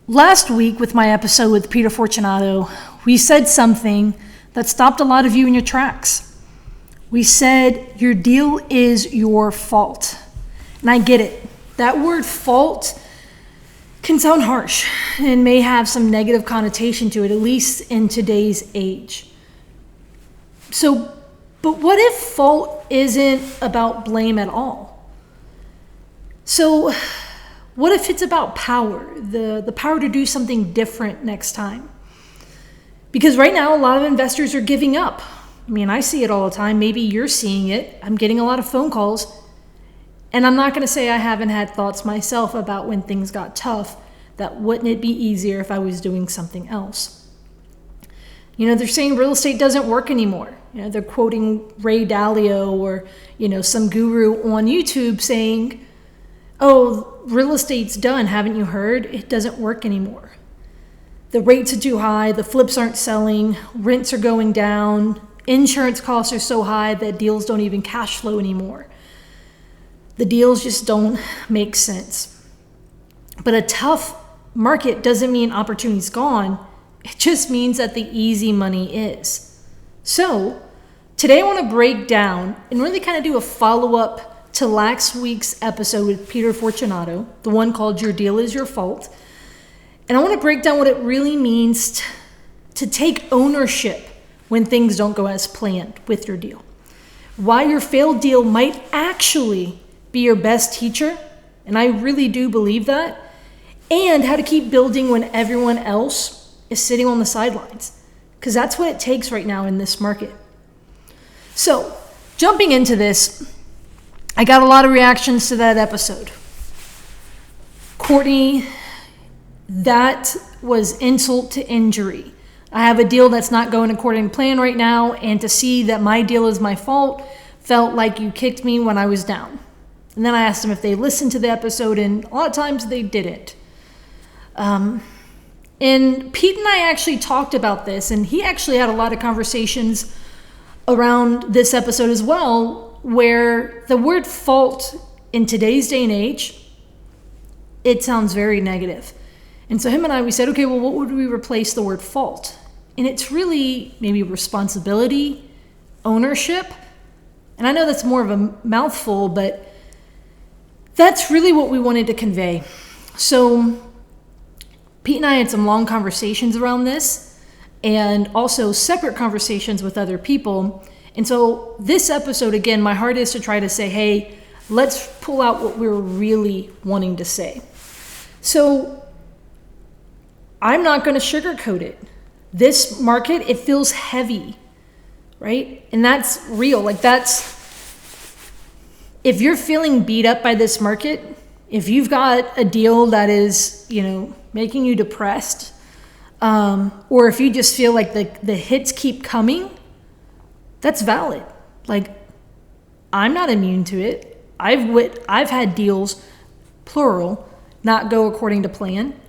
Last week with my episode with Peter Fortunato, we said something that stopped a lot of you in your tracks. We said your deal is your fault. And I get it. That word fault can sound harsh and may have some negative connotation to it, at least in today's age. But what if fault isn't about blame at all? So what if it's about power, the power to do something different next time? Because right now, a lot of investors are giving up. I mean, I see it all the time. Maybe you're seeing it. I'm getting a lot of phone calls. And I'm not going to say I haven't had thoughts myself about when things got tough, that wouldn't it be easier if I was doing something else? You know, they're saying real estate doesn't work anymore. You know, they're quoting Ray Dalio or, some guru on YouTube saying, oh, real estate's done. Haven't you heard? It doesn't work anymore. The rates are too high. The flips aren't selling. Rents are going down. Insurance costs are so high that deals don't even cash flow anymore. The deals just don't make sense. But a tough market doesn't mean opportunity's gone. It just means that the easy money is. So today I want to break down and really kind of do a follow-up to last week's episode with Peter Fortunato, the one called Your Deal is Your Fault. And I want to break down what it really means to take ownership when things don't go as planned with your deal. Why your failed deal might actually be your best teacher, and I really do believe that, and how to keep building when everyone else is sitting on the sidelines, because that's what it takes right now in this market. So, jumping into this, I got a lot of reactions to that episode. Courtney, that was insult to injury. I have a deal that's not going according to plan right now, and to see that my deal is my fault felt like you kicked me when I was down. And then I asked them if they listened to the episode, and a lot of times they didn't. And Pete and I actually talked about this, and he actually had a lot of conversations around this episode as well, where the word fault in today's day and age, it sounds very negative. And so him and I, we said, okay, well, what would we replace the word fault? And it's really maybe responsibility, ownership. And I know that's more of a mouthful, but that's really what we wanted to convey. So Pete and I had some long conversations around this, and also separate conversations with other people. And so this episode, again, my heart is to try to say, hey, let's pull out what we're really wanting to say. So I'm not going to sugarcoat it. This market, it feels heavy, right? And that's real. If you're feeling beat up by this market, if you've got a deal that is, making you depressed, or if you just feel like the hits keep coming, that's valid. I'm not immune to it. I've had deals, plural, not go according to plan.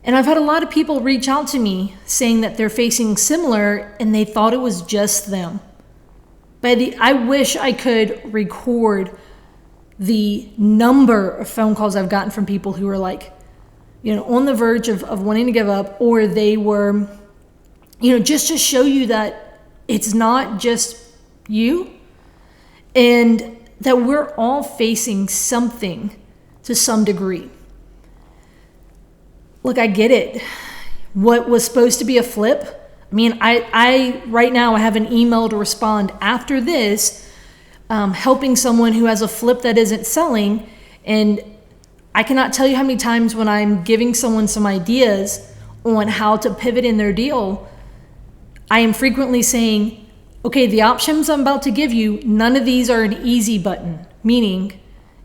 And I've had a lot of people reach out to me saying that they're facing similar and they thought it was just them. I wish I could record the number of phone calls I've gotten from people who were on the verge of wanting to give up, or they were, just to show you that it's not just you, and that we're all facing something to some degree. Look, I get it. What was supposed to be a flip, I right now I have an email to respond after this, helping someone who has a flip that isn't selling, and I cannot tell you how many times when I'm giving someone some ideas on how to pivot in their deal, I am frequently saying, okay, the options I'm about to give you, none of these are an easy button, meaning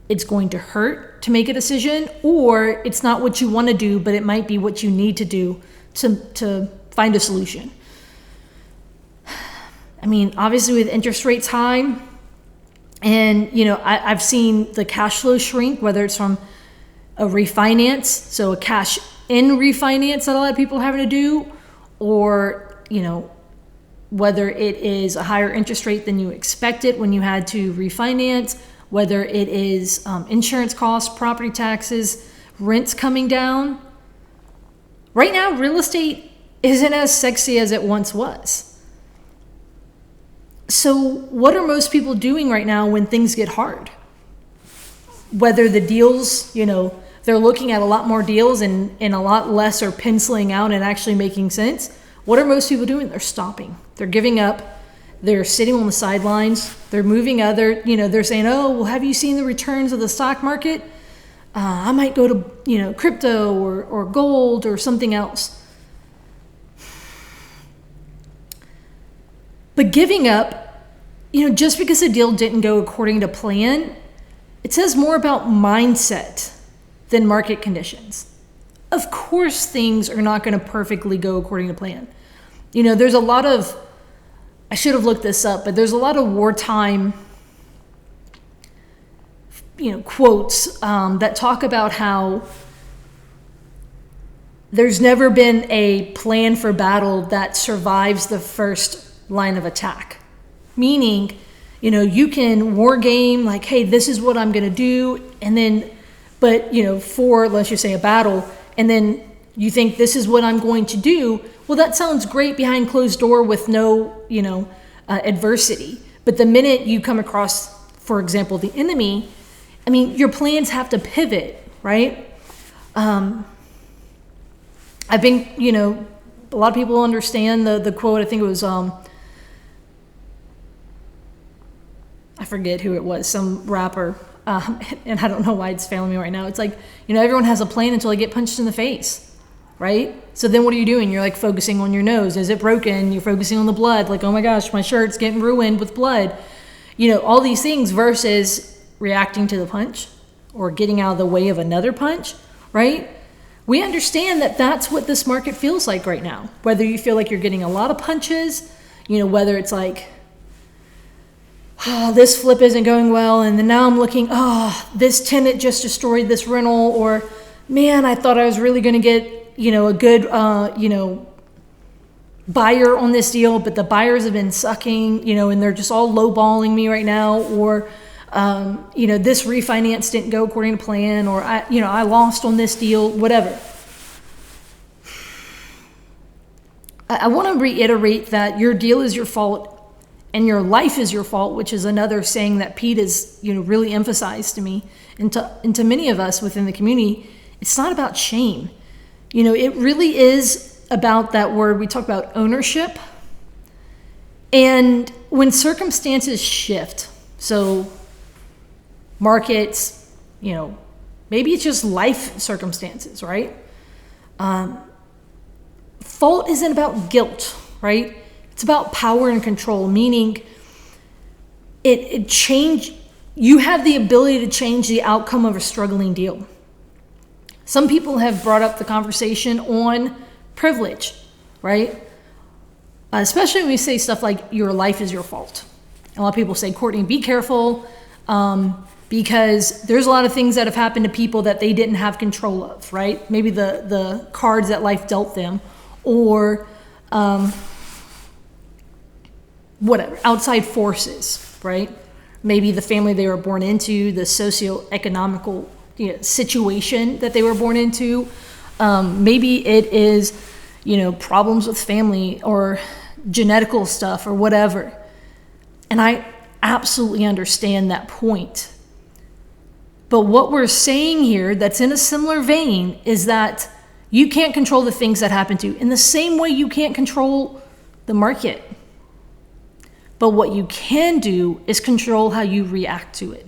it's going to hurt to make a decision, or it's not what you want to do, but it might be what you need to do to find a solution. Obviously with interest rates high, and I've seen the cash flow shrink, whether it's from a refinance, so a cash in refinance that a lot of people are having to do, or whether it is a higher interest rate than you expected when you had to refinance, whether it is insurance costs, property taxes, rents coming down. Right now, real estate isn't as sexy as it once was. So what are most people doing right now when things get hard? Whether the deals, they're looking at a lot more deals and a lot less are penciling out and actually making sense. What are most people doing? They're stopping. They're giving up. They're sitting on the sidelines. They're moving they're saying, oh, well, have you seen the returns of the stock market? I might go to, crypto or gold or something else. But giving up, just because a deal didn't go according to plan, it says more about mindset than market conditions. Of course, things are not going to perfectly go according to plan. There's a lot of, I should have looked this up, but there's a lot of wartime, quotes that talk about how there's never been a plan for battle that survives the first line of attack. Meaning, you can war game like, hey, this is what I'm going to do. And then, but, for, let's just say, a battle, and then you think this is what I'm going to do. Well, that sounds great behind closed door with no, adversity. But the minute you come across, for example, the enemy, your plans have to pivot, right? I think, a lot of people understand the quote. I think it was, I forget who it was, some rapper, and I don't know why it's failing me right now. It's like, everyone has a plan until they get punched in the face, right? So then what are you doing? You're like focusing on your nose. Is it broken? You're focusing on the blood. Like, oh my gosh, my shirt's getting ruined with blood. All these things versus reacting to the punch or getting out of the way of another punch, right? We understand that that's what this market feels like right now. Whether you feel like you're getting a lot of punches, whether it's like, oh, this flip isn't going well, and then now I'm looking, oh, this tenant just destroyed this rental, or man, I thought I was really going to get, a good, buyer on this deal, but the buyers have been sucking, and they're just all lowballing me right now, or, this refinance didn't go according to plan, or I lost on this deal, whatever. I want to reiterate that your deal is your fault and your life is your fault, which is another saying that Pete has, really emphasized to me and to many of us within the community. It's not about shame. It really is about that word. We talk about ownership. And when circumstances shift, so markets, maybe it's just life circumstances, right? Fault isn't about guilt, right? It's about power and control, meaning you have the ability to change the outcome of a struggling deal. Some people have brought up the conversation on privilege, right? Especially when we say stuff like your life is your fault. A lot of people say, Courtney, be careful, because there's a lot of things that have happened to people that they didn't have control of, right? Maybe the cards that life dealt them, or whatever, outside forces, right? Maybe the family they were born into, the socioeconomical situation that they were born into. Maybe it is, problems with family or genetical stuff or whatever. And I absolutely understand that point. But what we're saying here that's in a similar vein is that you can't control the things that happen to you in the same way you can't control the market. But what you can do is control how you react to it.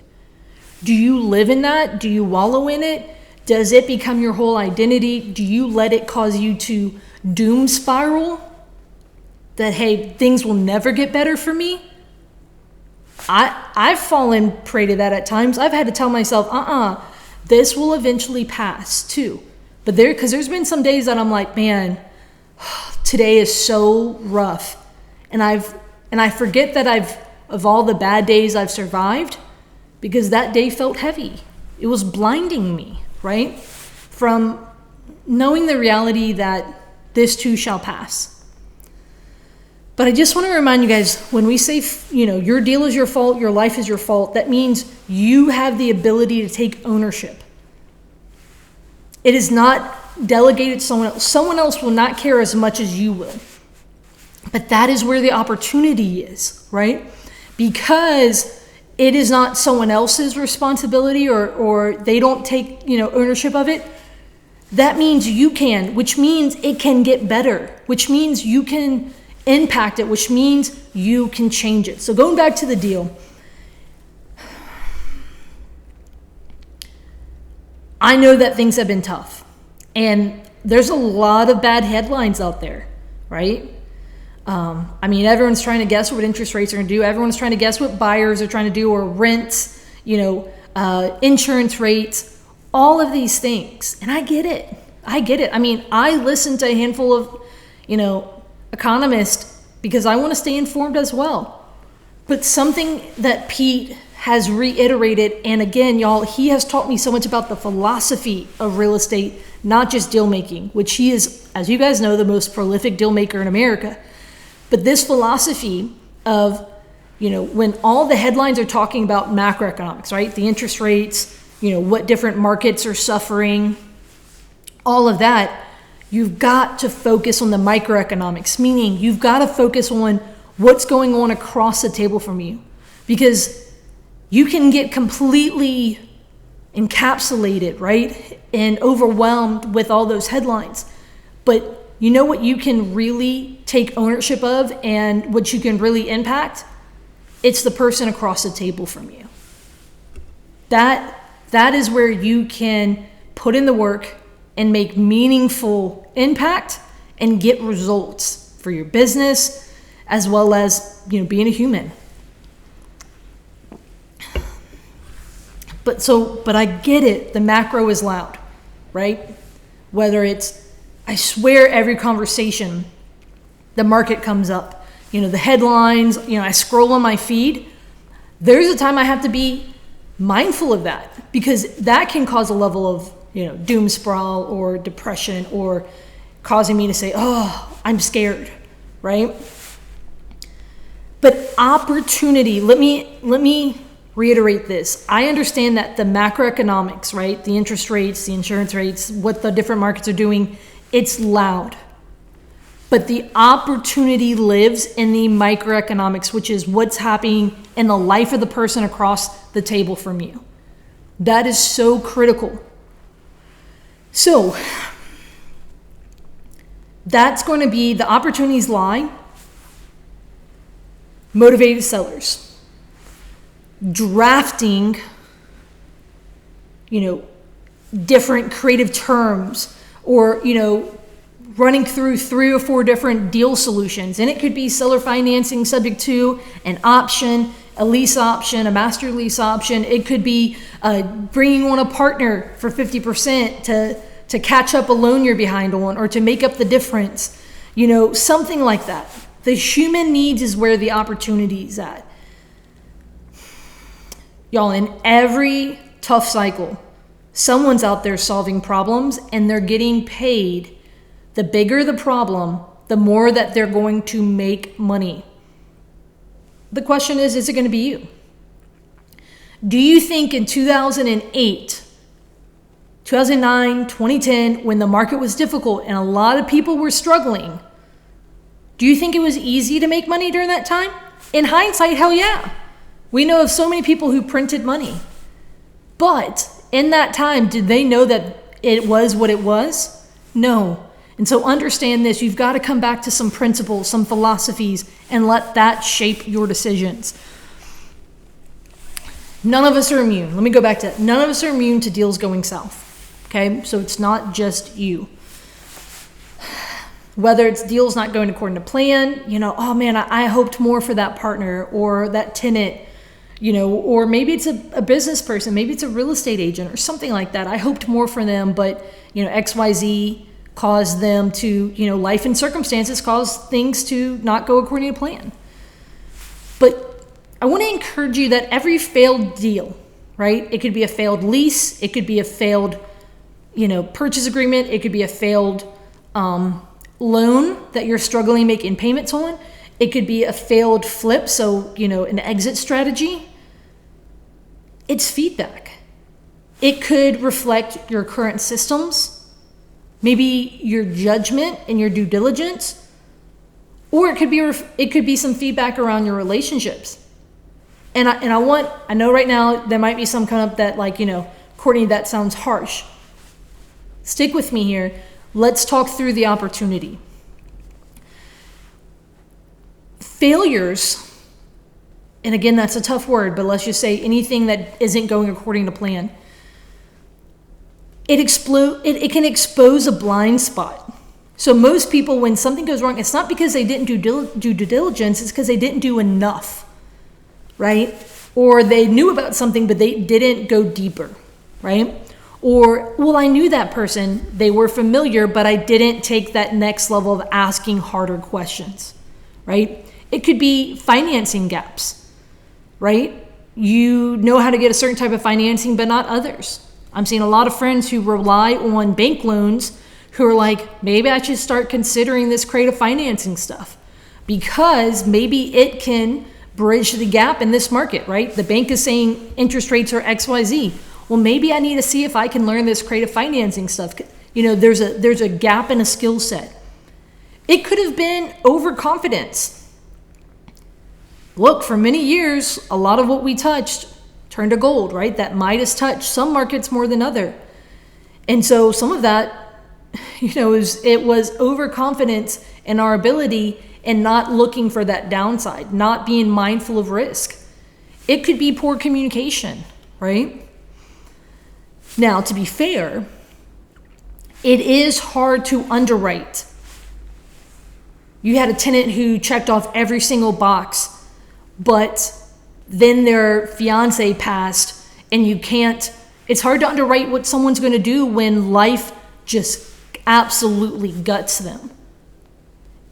Do you live in that? Do you wallow in it? Does it become your whole identity? Do you let it cause you to doom spiral? That, hey, things will never get better for me? I've fallen prey to that at times. I've had to tell myself, this will eventually pass too. But because there's been some days that I'm like, man, today is so rough. And I forget that of all the bad days I've survived, because that day felt heavy. It was blinding me, right? From knowing the reality that this too shall pass. But I just want to remind you guys, when we say, your deal is your fault, your life is your fault, that means you have the ability to take ownership. It is not delegate it to someone else. Someone else will not care as much as you will. But that is where the opportunity is, right? Because it is not someone else's responsibility, or they don't take, ownership of it. That means you can, which means it can get better, which means you can impact it, which means you can change it. So going back to the deal, I know that things have been tough, and there's a lot of bad headlines out there, right? Everyone's trying to guess what interest rates are going to do. Everyone's trying to guess what buyers are trying to do, or rents, insurance rates, all of these things. And I get it. I listen to a handful of, economists because I want to stay informed as well. But something that Pete has reiterated, and again, y'all, he has taught me so much about the philosophy of real estate, not just deal making, which he is, as you guys know, the most prolific deal maker in America. But this philosophy of, when all the headlines are talking about macroeconomics, right? The interest rates, what different markets are suffering, all of that, you've got to focus on the microeconomics, meaning you've got to focus on what's going on across the table from you. Because you can get completely encapsulated, right? And overwhelmed with all those headlines. But you know what you can really take ownership of and what you can really impact? It's the person across the table from you. That is where you can put in the work and make meaningful impact and get results for your business as well as, being a human. But I get it. The macro is loud, right? Whether it's, I swear every conversation, the market comes up, the headlines, I scroll on my feed. There's a time I have to be mindful of that, because that can cause a level of, doom sprawl or depression, or causing me to say, oh, I'm scared, right? But opportunity, let me reiterate this. I understand that the macroeconomics, right? The interest rates, the insurance rates, what the different markets are doing, it's loud. But the opportunity lives in the microeconomics, which is what's happening in the life of the person across the table from you. That is so critical. So that's going to be the opportunities lie. Motivated sellers. Drafting, different creative terms, or, running through 3 or 4 different deal solutions. And it could be seller financing subject to an option, a lease option, a master lease option. It could be bringing on a partner for 50% to catch up a loan you're behind on, or to make up the difference, something like that. The human needs is where the opportunity is at. Y'all, in every tough cycle, someone's out there solving problems, and they're getting paid. The bigger the problem, the more that they're going to make money. The question is it going to be you? Do you think in 2008, 2009, 2010, when the market was difficult and a lot of people were struggling, do you think it was easy to make money during that time? In hindsight, hell yeah. We know of so many people who printed money. But in that time, did they know that it was what it was? No. And so understand this, you've got to come back to some principles, some philosophies, and let that shape your decisions. None of us are immune. Let me go back to that. None of us are immune to deals going south. Okay? So it's not just you. Whether it's deals not going according to plan, oh man, I hoped more for that partner or that tenant, or maybe it's a business person, maybe it's a real estate agent or something like that. I hoped more for them, but, XYZ caused them to, life and circumstances caused things to not go according to plan. But I want to encourage you that every failed deal, right? It could be a failed lease. It could be a failed, purchase agreement. It could be a failed loan that you're struggling making payments on. It could be a failed flip, so, an exit strategy. It's feedback. It could reflect your current systems, maybe your judgment and your due diligence, or it could be some feedback around your relationships. And I know right now there might be some kind of that, like, Courtney, that sounds harsh. Stick with me here. Let's talk through the opportunity. Failures, and again, that's a tough word, but let's just say anything that isn't going according to plan. It can expose a blind spot. So most people, when something goes wrong, it's not because they didn't do due diligence, it's because they didn't do enough, right? Or they knew about something, but they didn't go deeper, right? Or, well, I knew that person, they were familiar, but I didn't take that next level of asking harder questions, right? It could be financing gaps, right? You know how to get a certain type of financing, but not others. I'm seeing a lot of friends who rely on bank loans who are like, maybe I should start considering this creative financing stuff because maybe it can bridge the gap in this market, right? The bank is saying interest rates are XYZ. Well, maybe I need to see if I can learn this creative financing stuff. There's a gap in a skill set. It could have been overconfidence. Look, for many years, a lot of what we touched turned to gold, right? That Midas touch, some markets more than other. And so some of that, it was overconfidence in our ability and not looking for that downside, not being mindful of risk. It could be poor communication, right? Now, to be fair, it is hard to underwrite. You had a tenant who checked off every single box, but then their fiance passed, and it's hard to underwrite what someone's going to do when life just absolutely guts them.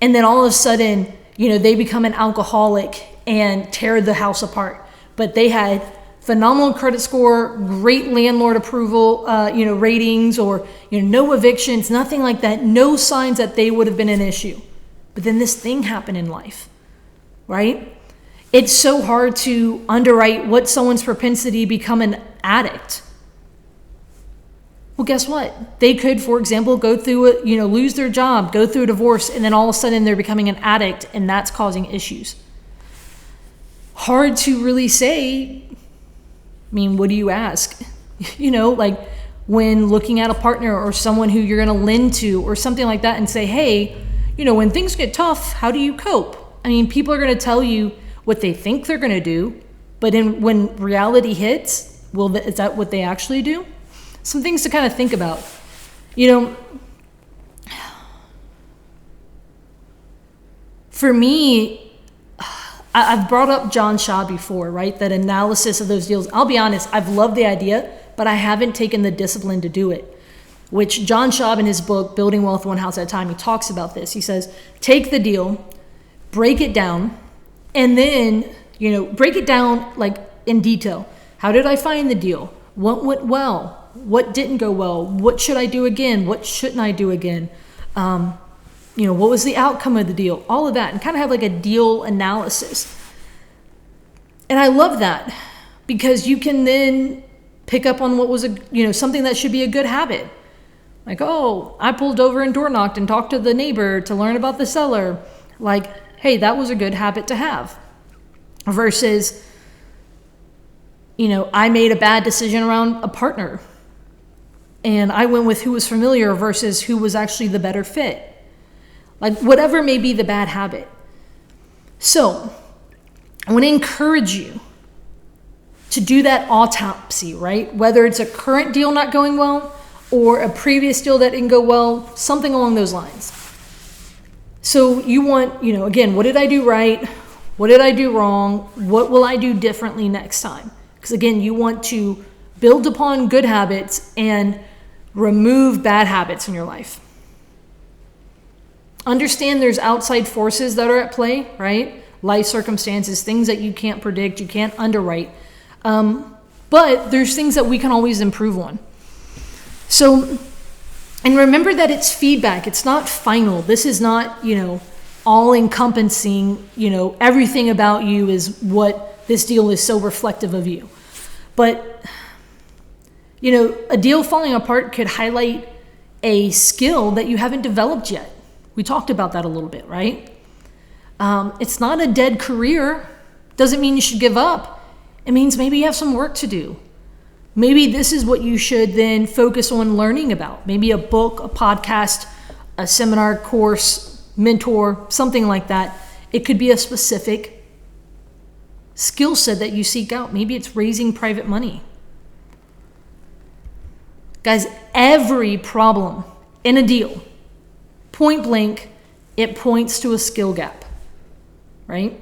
And then all of a sudden, they become an alcoholic and tear the house apart. But they had phenomenal credit score, great landlord approval, ratings, or, no evictions, nothing like that. No signs that they would have been an issue. But then this thing happened in life, right? It's so hard to underwrite what someone's propensity to become an addict. Well, guess what? They could, for example, go through lose their job, go through a divorce, and then all of a sudden they're becoming an addict, and that's causing issues. Hard to really say. What do you ask? Like when looking at a partner or someone who you're going to lend to or something like that and say, hey, when things get tough, how do you cope? People are going to tell you what they think they're going to do, but when reality hits, is that what they actually do? Some things to kind of think about. For me, I've brought up John Shaw before, right? That analysis of those deals. I'll be honest, I've loved the idea, but I haven't taken the discipline to do it, which John Shaw in his book, Building Wealth One House at a Time, he talks about this. He says, take the deal, break it down, and then, break it down like in detail. How did I find the deal? What went well? What didn't go well? What should I do again? What shouldn't I do again? What was the outcome of the deal? All of that, and kind of have like a deal analysis. And I love that because you can then pick up on what was something that should be a good habit. Like, oh, I pulled over and door knocked and talked to the neighbor to learn about the seller. Like, hey, that was a good habit to have. Versus, I made a bad decision around a partner and I went with who was familiar versus who was actually the better fit. Like, whatever may be the bad habit. So I want to encourage you to do that autopsy, right? Whether it's a current deal not going well or a previous deal that didn't go well, something along those lines. So you want, again, what did I do right? What did I do wrong? What will I do differently next time? Because again, you want to build upon good habits and remove bad habits in your life. Understand there's outside forces that are at play, right? Life circumstances, things that you can't predict, you can't underwrite. But there's things that we can always improve on. So, and remember that it's feedback. It's not final. This is not, all encompassing, everything about you is what this deal is so reflective of you. But, a deal falling apart could highlight a skill that you haven't developed yet. We talked about that a little bit, right? It's not a dead career. Doesn't mean you should give up. It means maybe you have some work to do. Maybe this is what you should then focus on learning about. Maybe a book, a podcast, a seminar, course, mentor, something like that. It could be a specific skill set that you seek out. Maybe it's raising private money. Guys, every problem in a deal, point blank, it points to a skill gap, right?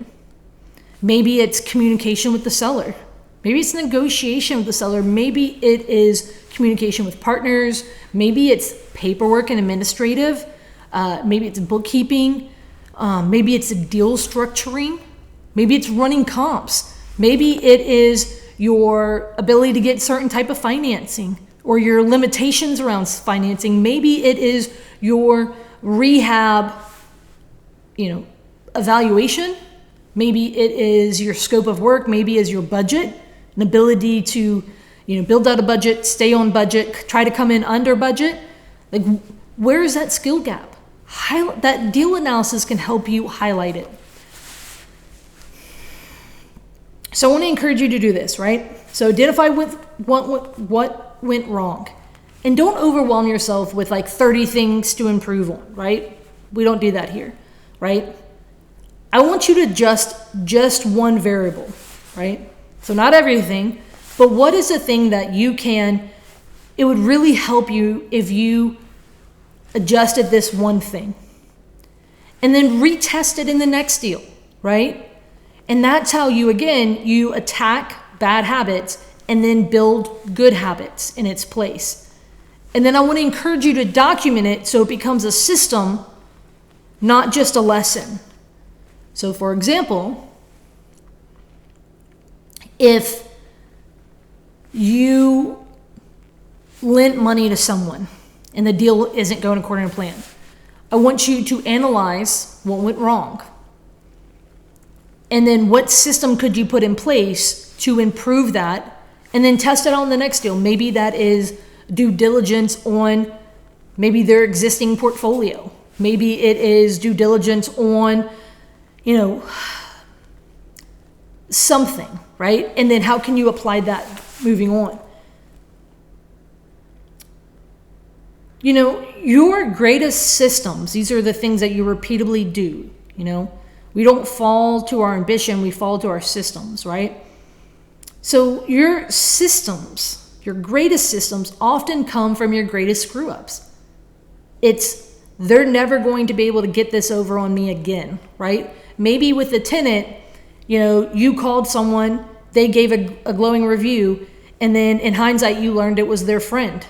Maybe it's communication with the seller. Maybe it's negotiation with the seller. Maybe it is communication with partners. Maybe it's paperwork and administrative. Maybe it's bookkeeping. Maybe it's deal structuring. Maybe it's running comps. Maybe it is your ability to get certain type of financing or your limitations around financing. Maybe it is your rehab, evaluation. Maybe it is your scope of work. Maybe it's your budget, an ability to, build out a budget, stay on budget, try to come in under budget. Like, where is that skill gap? That deal analysis can help you highlight it. So I want to encourage you to do this, right? So identify what went wrong. And don't overwhelm yourself with like 30 things to improve on, right? We don't do that here, right? I want you to just one variable, right? So not everything, but what is the thing that it would really help you if you adjusted this one thing. And then retest it in the next deal, right? And that's how you attack bad habits and then build good habits in its place. And then I want to encourage you to document it so it becomes a system, not just a lesson. So for example, if you lent money to someone and the deal isn't going according to plan, I want you to analyze what went wrong. And then what system could you put in place to improve that, and then test it on the next deal. Maybe that is due diligence on maybe their existing portfolio. Maybe it is due diligence on, something, right? And then how can you apply that moving on? Your greatest systems, these are the things that you repeatedly do, We don't fall to our ambition, we fall to our systems, right? So your systems, your greatest systems often come from your greatest screw-ups. They're never going to be able to get this over on me again, right? Maybe with the tenant, you called someone, they gave a glowing review, and then in hindsight, you learned it was their friend.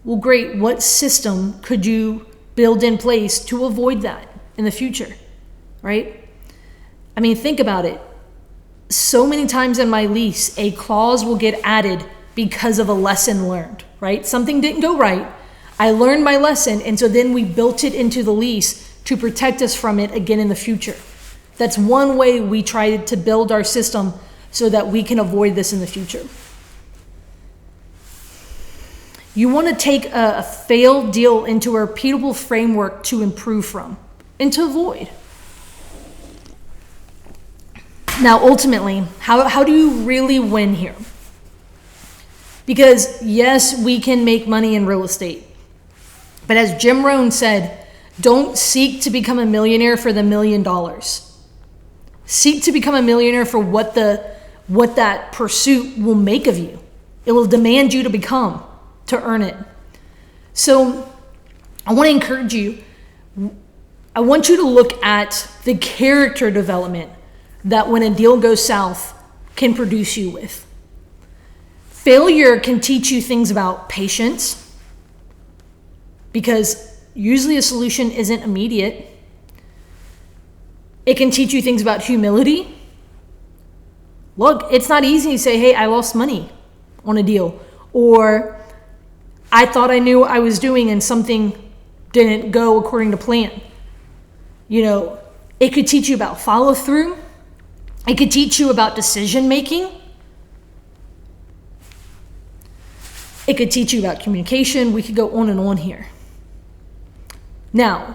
Well, great. What system could you build in place to avoid that in the future, right? I mean, think about it. So many times in my lease, a clause will get added because of a lesson learned, right? Something didn't go right. I learned my lesson, and so then we built it into the lease to protect us from it again in the future. That's one way we try to build our system so that we can avoid this in the future. You want to take a failed deal into a repeatable framework to improve from and to avoid. Now, ultimately, how do you really win here? Because yes, we can make money in real estate. But as Jim Rohn said, don't seek to become a millionaire for the $1 million. Seek to become a millionaire for what that pursuit will make of you. It will demand you to become, to earn it. So I want to encourage you. I want you to look at the character development that when a deal goes south can produce you with. Failure can teach you things about patience, because usually a solution isn't immediate. It can teach you things about humility. Look, it's not easy to say, hey, I lost money on a deal, or I thought I knew what I was doing and something didn't go according to plan. It could teach you about follow through. It could teach you about decision making. It could teach you about communication. We could go on and on here. Now,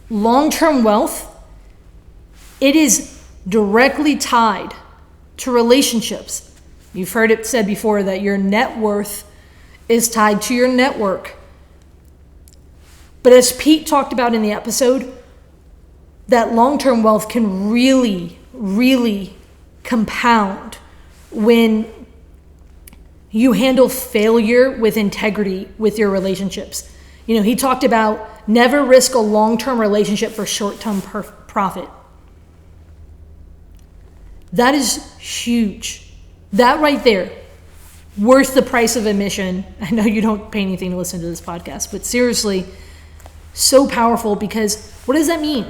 long-term wealth, it is directly tied to relationships. You've heard it said before that your net worth is tied to your network. But as Pete talked about in the episode, that long-term wealth can really, really compound when you handle failure with integrity with your relationships. He talked about never risk a long-term relationship for short-term profit. That is huge. That right there, worth the price of admission. I know you don't pay anything to listen to this podcast, but seriously, so powerful, because what does that mean?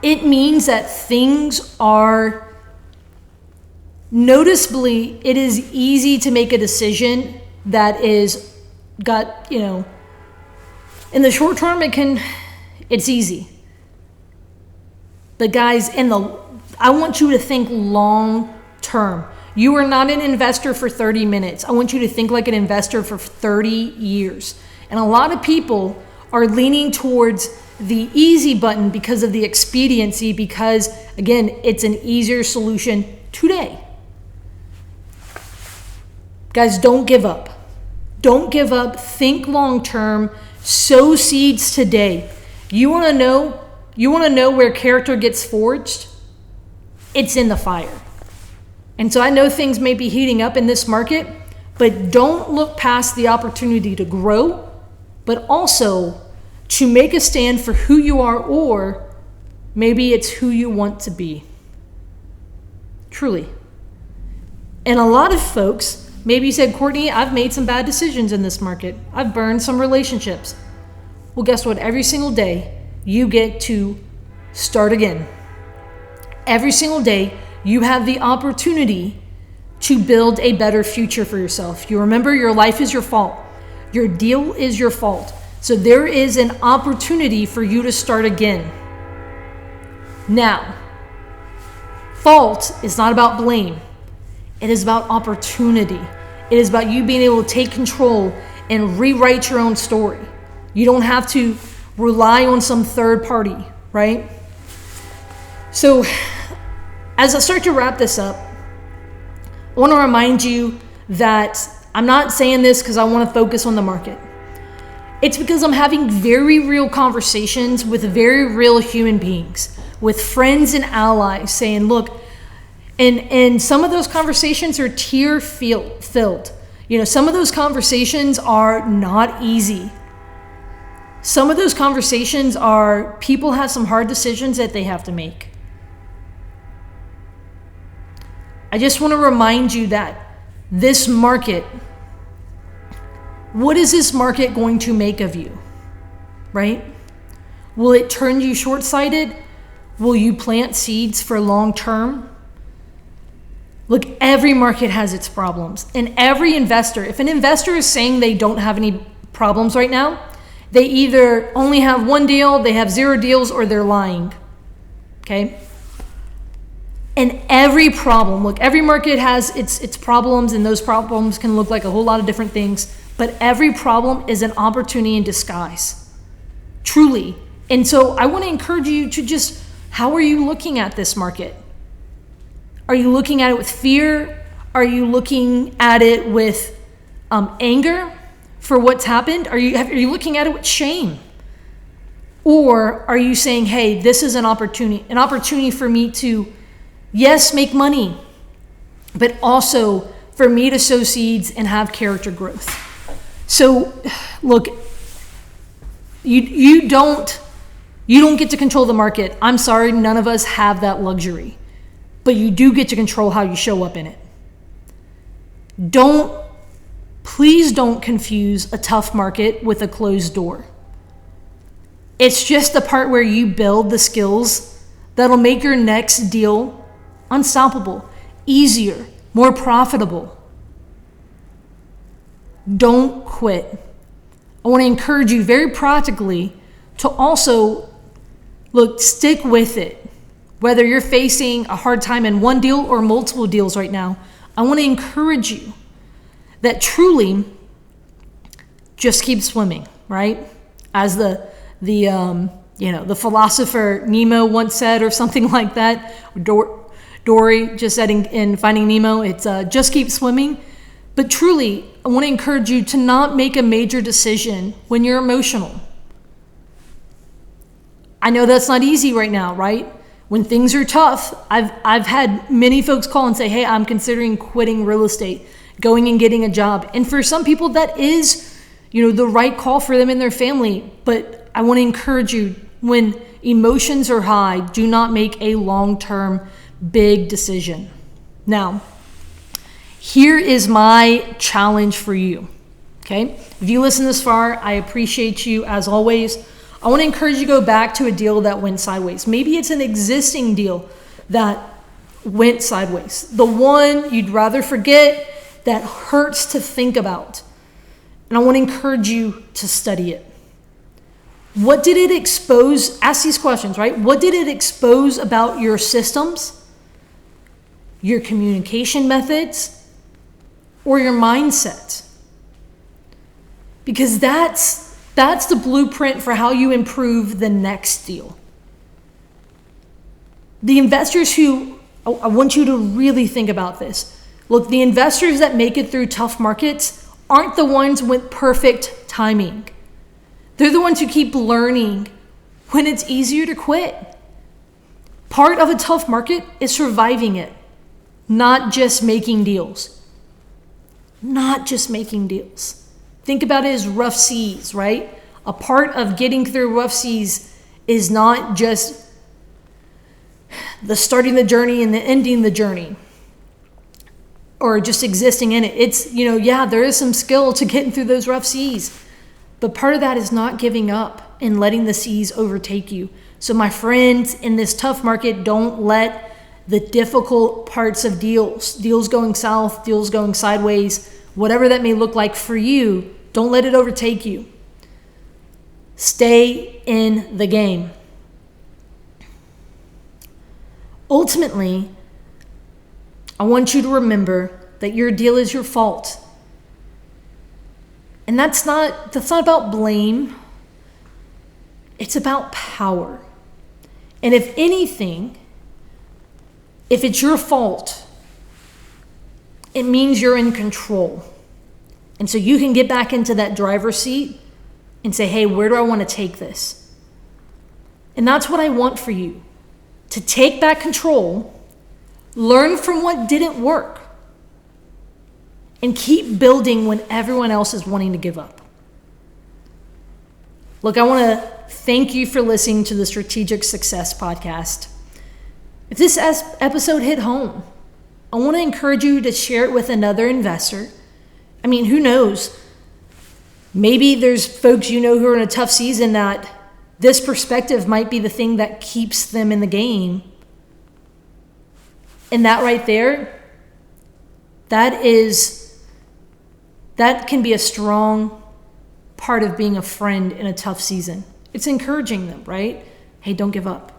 It means that things are noticeably, it is easy to make a decision that is in the short term, it's easy. But guys, I want you to think long term. You are not an investor for 30 minutes. I want you to think like an investor for 30 years. And a lot of people are leaning towards the easy button because of the expediency, because again, it's an easier solution today. Guys, don't give up. Don't give up. Think long term. Sow seeds today. You want to know where character gets forged? It's in the fire. And so I know things may be heating up in this market, but don't look past the opportunity to grow, but also to make a stand for who you are, or maybe it's who you want to be. Truly. And a lot of folks, maybe you said, Courtney, I've made some bad decisions in this market. I've burned some relationships. Well, guess what? Every single day, you get to start again. Every single day, you have the opportunity to build a better future for yourself. You remember, your life is your fault. Your deal is your fault. So there is an opportunity for you to start again. Now, fault is not about blame. It is about opportunity. It is about you being able to take control and rewrite your own story. You don't have to rely on some third party, right? So as I start to wrap this up, I want to remind you that I'm not saying this because I want to focus on the market. It's because I'm having very real conversations with very real human beings, with friends and allies, saying, look, and some of those conversations are tear-filled. Some of those conversations are not easy. Some of those conversations are, people have some hard decisions that they have to make. I just want to remind you that this market, what is this market going to make of you, right? Will it turn you short-sighted? Will you plant seeds for long-term? Look, every market has its problems. And every investor, if an investor is saying they don't have any problems right now, they either only have one deal, they have 0 deals, or they're lying, okay? And every problem, look, every market has its problems, and those problems can look like a whole lot of different things, but every problem is an opportunity in disguise, truly. And so I want to encourage you to just, how are you looking at this market? Are you looking at it with fear? Are you looking at it with anger for what's happened? Are you looking at it with shame? Or are you saying, hey, this is an opportunity for me to, yes, make money, but also for me to sow seeds and have character growth. So look, you don't get to control the market. I'm sorry, none of us have that luxury, but you do get to control how you show up in it. Please don't confuse a tough market with a closed door. It's just the part where you build the skills that'll make your next deal unstoppable, easier, more profitable. Don't quit. I want to encourage you very practically to also, stick with it. Whether you're facing a hard time in one deal or multiple deals right now, I want to encourage you that truly just keep swimming, right? As the philosopher Nemo once said, or something like that. Dory just said in Finding Nemo, it's just keep swimming. But truly, I want to encourage you to not make a major decision when you're emotional. I know that's not easy right now, right? When things are tough, I've had many folks call and say, hey, I'm considering quitting real estate, going and getting a job. And for some people, that is, the right call for them and their family. But I want to encourage you, when emotions are high, do not make a long-term big decision. Now, here is my challenge for you, okay? If you listen this far, I appreciate you as always. I want to encourage you to go back to a deal that went sideways. Maybe it's an existing deal that went sideways. The one you'd rather forget, that hurts to think about. And I want to encourage you to study it. What did it expose? Ask these questions, right? What did it expose about your systems, your communication methods, or your mindset? Because that's the blueprint for how you improve the next deal. The investors who, I want you to really think about this. Look, the investors that make it through tough markets aren't the ones with perfect timing. They're the ones who keep learning when it's easier to quit. Part of a tough market is surviving it, not just making deals. Not just making deals. Think about it as rough seas, right? A part of getting through rough seas is not just the starting the journey and the ending the journey, or just existing in it. It's, there is some skill to getting through those rough seas. But part of that is not giving up and letting the seas overtake you. So my friends, in this tough market, don't let the difficult parts of deals going south, deals going sideways, whatever that may look like for you, don't let it overtake you. Stay in the game. Ultimately, I want you to remember that your deal is your fault. And that's not about blame. It's about power. And if anything, if it's your fault, it means you're in control. And so you can get back into that driver's seat and say, hey, where do I want to take this? And that's what I want for you. To take back control, learn from what didn't work, and keep building when everyone else is wanting to give up. Look, I want to thank you for listening to the Strategic Success Podcast. If this episode hit home, I want to encourage you to share it with another investor. I mean, who knows? Maybe there's folks who are in a tough season that this perspective might be the thing that keeps them in the game. And that right there, that can be a strong part of being a friend in a tough season. It's encouraging them, right? Hey, don't give up.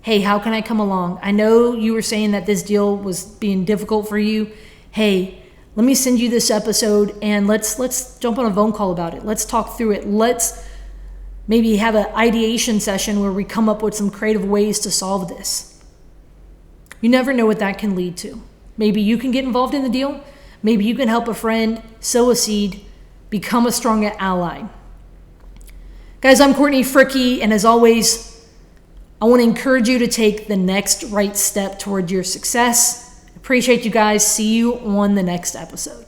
Hey, how can I come along? I know you were saying that this deal was being difficult for you. Hey, let me send you this episode and let's jump on a phone call about it. Let's talk through it. Let's maybe have an ideation session where we come up with some creative ways to solve this. You never know what that can lead to. Maybe you can get involved in the deal. Maybe you can help a friend, sow a seed, become a strong ally. Guys, I'm Courtney Fricky, and as always, I want to encourage you to take the next right step toward your success. Appreciate you guys. See you on the next episode.